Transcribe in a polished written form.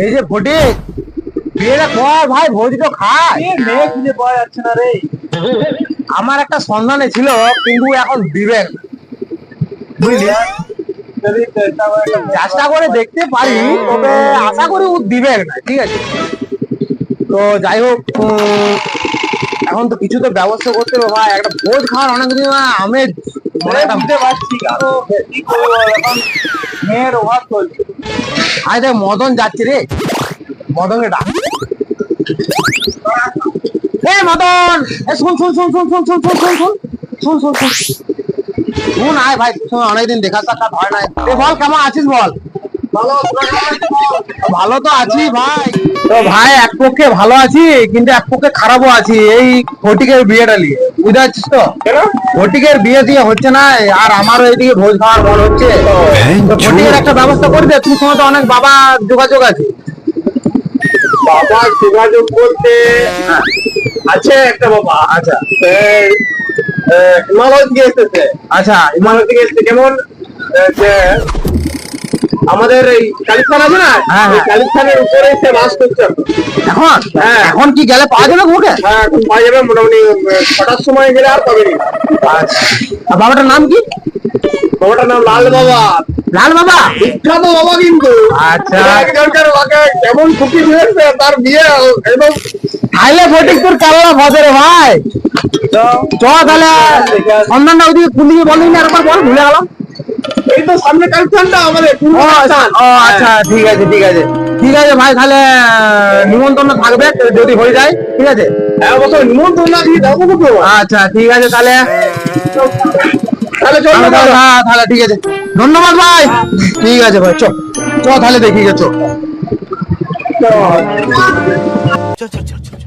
এই যে ফটিক, বিয়েটা কর ভাই, ভোজ তো খায়। মেয়ে খুঁজে পাওয়া যাচ্ছে না রে। আমার একটা সন্ধানে ছিল, কিন্তু এখন দিবেন না। বুঝলি, চেষ্টা করে দেখতে পারি, তবে আশা করি ও দিবেন না। ঠিক আছে, তো যাই হোক, এখন তো কিছু তো ব্যবস্থা করতে হবে ভাই। একটা ভোজ খাওয়ার অনেকদিন আমেজ মনে একটা বুঝতে পারছি, কিন্তু কি করবো এখন, মেয়ের অভাব চলছে। আজ দেখ মদন যাচ্ছে রে, মদনকে ডাক। এ মদন, এ শুন শুন শুন শুন শুন শুন শুন শুন শুন শুন শুন শুন শুন, আয় ভাই, তোর সঙ্গে অনেকদিন দেখা সাক্ষাৎ হয় নাই। এ বল, কেমন আছিস বল? ভালো তো আছি ভাই। তো ভাই, এক পক্ষে ভালো আছি, কিন্তু এক পক্ষে খারাপও আছি। এই ফটিকের বিয়েটা নিয়ে, বুঝতে পারছিস তো? ফটিকের বিয়ে দিয়ে হচ্ছে না, আর আমারও এইদিকে ভোজ খাওয়ার মন হচ্ছে। তো ফটিকের একটা ব্যবস্থা করে দে, তুই সময় তো অনেক বাবা যোগাযোগ আছে। বাবা যোগাযোগ বলতে আছে একটা বাবা। আচ্ছা হিমালয় থেকে এসেছে। আচ্ছা, হিমালয় থেকে এসেছে, যেমন যে আমাদের এই কালিস্তান আছে না, হ্যাঁ, হ্যাঁ। কালিস্তানের উপরে সে বাস করছে এখন হ্যাঁ। এখন কি গেলে পাওয়া যাবে ওকে? হ্যাঁ, এখন পাওয়া যাবে মোটামুটি 6টার সময় গেলে আর পাবেনি। আচ্ছা, আর বাবাটার নাম কি? বাবাটার নাম লাল বাবা। লাল বাবা, বিখ্যাত বাবা কিন্তু। আচ্ছা। একজনকার বাকে কেমন খুশি হয়েছে তার বিয়ে একদম। তাইলে ফটিক তোর কেমন ভজরে ভাই। চ তাহলে সন্ধানটা ওইদিকে কোন দিকে বললি না, একবার বল, ভুলে গেলাম। এই তো সামনে কালিস্তানটা আমাদের পূর্ব কালিস্তান। ও আচ্ছা, ঠিক আছে ঠিক আছে ঠিক আছে ভাই, তাহলে নিমন্ত্রণ থাকবে যদি হয়ে যায়। ঠিক আছে, হ্যাঁ, অবশ্যই নিমন্ত্রণ না দিয়ে যাবো কোথাও। আচ্ছা ঠিক আছে, তাহলে তাহলে চল তাহলে না। হ্যাঁ, তাহলে ঠিক আছে, ধন্যবাদ ভাই। ঠিক আছে ভাই, চ চ তাহলে দেখি গে, চ। চল। চল চল চল চল